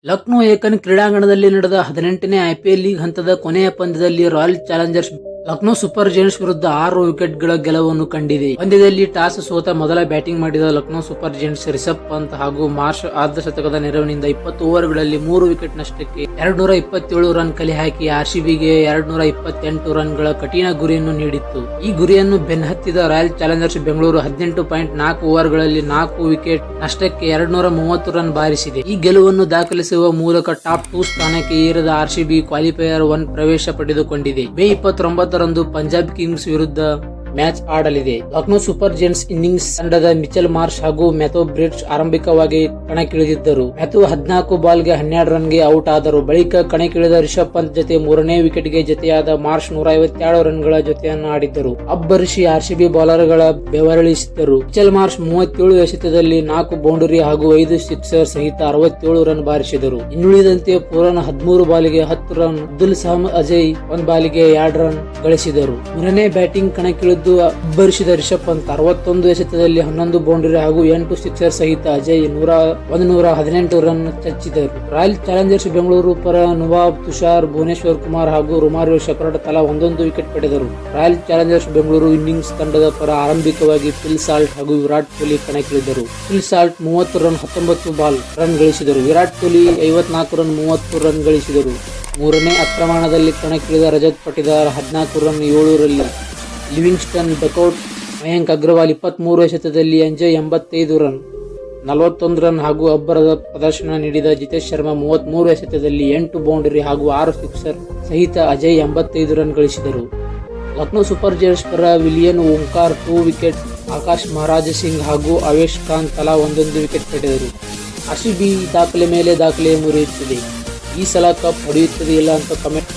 ಲಕ್ನೋ ಏಕನ್ ಕ್ರೀಡಾಂಗಣದಲ್ಲಿ ನಡೆದ 18ನೇ IPL league ಹಂತದ ಕೊನೆಯ ಪಂದ್ಯದಲ್ಲಿ royal Challengers Lucknow super Giants ವಿರುದ್ಧ 6 ವಿಕೆಟ್ಗಳ ಗೆಲುವನ್ನು ಕಂಡಿದೆ. ಪಂದ್ಯದಲ್ಲಿ ಟಾಸ್ ಸೋತ ಮೊದಲ ಬ್ಯಾಟಿಂಗ್ ಮಾಡಿದ ಲಕ್ನೋ ಸೂಪರ್ ಜೈಂಟ್ಸ್ ರಿಷಬ್ ಪಂತ್ ಹಾಗೂ ಮಾರ್ಷ್ ಅರ್ಧ ಶತಕದ ನೆರವಿನಿಂದ 20 ಓವರ್ಗಳಲ್ಲಿ 3 ವಿಕೆಟ್ ನಷ್ಟಕ್ಕೆ 227 ರನ್ ಕಲೆ ಹಾಕಿ ಆರ್ಸಿಬಿಗೆ 228 ರನ್ಗಳ ಕಠಿಣ ಗುರಿಯನ್ನು ನೀಡಿತ್ತು. ಈ ಗುರಿಯನ್ನು ಬೆನ್ನಹತ್ತಿದ ರಾಯಲ್ ಚಾಲೆಂಜರ್ಸ್ ಬೆಂಗಳೂರು 18.4 ಓವರ್ಗಳಲ್ಲಿ 4 ವಿಕೆಟ್ ನಷ್ಟಕ್ಕೆ 230 ರನ್ ಬಾರಿಸಿದೆ. ಈ ಗೆಲುವನ್ನು ದಾಖಲಿಸುವ ಮೂಲಕ ಟಾಪ್ 2 ಸ್ಥಾನಕ್ಕೆ ಏರಿದ ಆರ್ಸಿಬಿ ಕ್ವಾಲಿಫೈಯರ್ 1 ಪ್ರವೇಶ ಪಡೆದುಕೊಂಡಿದೆ. ಮೇ 29ರಂದು ಪಂಜಾಬ್ ಕಿಂಗ್ಸ್ ವಿರುದ್ಧ ಮ್ಯಾಚ್ ಆಡಲಿದೆ. ಲಕ್ನೋ ಸೂಪರ್ ಜೈಂಟ್ಸ್ ಇನ್ನಿಂಗ್ಸ್ ತಂಡದ ಮಿಚೆಲ್ ಮಾರ್ಷ್ ಹಾಗೂ ಮ್ಯಾಥ್ಯೂ ಬ್ರಿಡ್ಜ್ ಆರಂಭಿಕವಾಗಿ ಕಣಕ್ಕಿಳಿದಿದ್ದರು. ಮ್ಯಾಥ್ಯೂ 14 ಬಾಲ್ಗೆ 12 ರನ್ಗೆ ಔಟ್ ಆದರು. ಬಳಿಕ ಕಣಕ್ಕಿಳಿದ ರಿಷಬ್ ಪಂತ್ ಜೊತೆ 3ನೇ ವಿಕೆಟ್ಗೆ ಜೊತೆಯಾದ ಮಾರ್ಷ್ 152 ರನ್ಗಳ ಜೊತೆಯನ್ನು ಆಡಿದ್ದರು. ಅಬ್ಬರಿಸಿ ಆರ್ಸಿಬಿ ಬೌಲರ್ಗಳ ಬೆವರಿಳಿಸಿದ್ದರು. ಮಿಚೆಲ್ ಮಾರ್ಷ್ 37 ಎಸೆತದಲ್ಲಿ 4 ಬೌಂಡರಿ ಹಾಗೂ 5 ಸಿಕ್ಸರ್ ಸಹಿತ 67 ರನ್ ಬಾರಿಸಿದರು. ಇನ್ನುಳಿದಂತೆ ಪೂರನ್ 13 ಬಾಲಿಗೆ 10 ರನ್, ಅಬ್ದುಲ್ ಸಮದ್ ಅಜಯ್ 1 ಬಾಲಿಗೆ 2 ರನ್ ಗಳಿಸಿದರು. 3ನೇ ಬ್ಯಾಟಿಂಗ್ ಕಣಕ್ಕಿಳಿದು ಅಬ್ಬರಿಸಿದ ರಿಷಬ್ ಪಂತ್ 61 ಎಸೆತದಲ್ಲಿ 11 ಬೌಂಡರಿ ಹಾಗೂ 8 ಸಿಕ್ಸರ್ ಸಹಿತ ಅಜಯ್ 118 ರನ್ ಚಚ್ಚಿದರು. ರಾಯಲ್ ಚಾಲೆಂಜರ್ಸ್ ಬೆಂಗಳೂರು ಪರ ನವಾಬ್ ತುಷಾರ್, ಭುವನೇಶ್ವರ್ ಕುಮಾರ್ ಹಾಗೂ ರೊಮಾರಿಯೋ ಶೆಪರ್ಡ್ ತಲಾ 1 ವಿಕೆಟ್ ಪಡೆದರು. ರಾಯಲ್ ಚಾಲೆಂಜರ್ಸ್ ಬೆಂಗಳೂರು ಇನ್ನಿಂಗ್ಸ್ ತಂಡದ ಪರ ಆರಂಭಿಕವಾಗಿ ಫಿಲ್ ಸಾಲ್ಟ್ ಹಾಗೂ ವಿರಾಟ್ ಕೊಹ್ಲಿ ಕಣಕ್ಕಿಳಿದರು. ಫಿಲ್ ಸಾಲ್ಟ್ 30 ರನ್ 19 ರನ್ ಗಳಿಸಿದರು. ವಿರಾಟ್ ಕೊಹ್ಲಿ 54 ರನ್ 30 ರನ್ ಗಳಿಸಿದರು. 3ನೇ ಆಕ್ರಮಣದಲ್ಲಿ ಕಣಕ್ಕಿಳಿದ ರಜತ್ ಪಟಿದಾರ್ 14 ರನ್ 7 ರಲ್ಲಿ, ಲಿವಿಂಗ್ಸ್ಟನ್ ಡಕೌಟ್, ಮಯಾಂಕ್ ಅಗ್ರವಾಲ್ 23 ಎಸೆತದಲ್ಲಿ ಅಂಜಯ್ 85 ರನ್ 41 ರನ್ ಹಾಗೂ ಅಬ್ಬರದ ಪ್ರದರ್ಶನ ನೀಡಿದ ಜಿತೇಶ್ ಶರ್ಮಾ 33 ಎಸೆತದಲ್ಲಿ 8 ಬೌಂಡರಿ ಹಾಗೂ 6 ಸಿಕ್ಸರ್ ಸಹಿತ ಅಜಯ್ 85 ರನ್ ಗಳಿಸಿದರು. ಲಕ್ನೋ ಸೂಪರ್ ಜೈಂಟ್ಸ್ ಪರ ವಿಲಿಯನ್ ಓಂಕಾರ್ 2 ವಿಕೆಟ್, ಆಕಾಶ್ ಮಹಾರಾಜ್ ಸಿಂಗ್ ಹಾಗೂ ಅವೇಶ್ ಖಾನ್ ತಲಾ 1 ವಿಕೆಟ್ ಪಡೆದರು. ಆರ್ಸಿಬಿ ದಾಖಲೆ ಮೇಲೆ ದಾಖಲೆ ಮುರಿಯುತ್ತಿದೆ. ಈ ಸಲ ಕಪ್ ಹೊಡೆಯುತ್ತದೆ ಇಲ್ಲ ಅಂತ ಕಮೆಂಟ್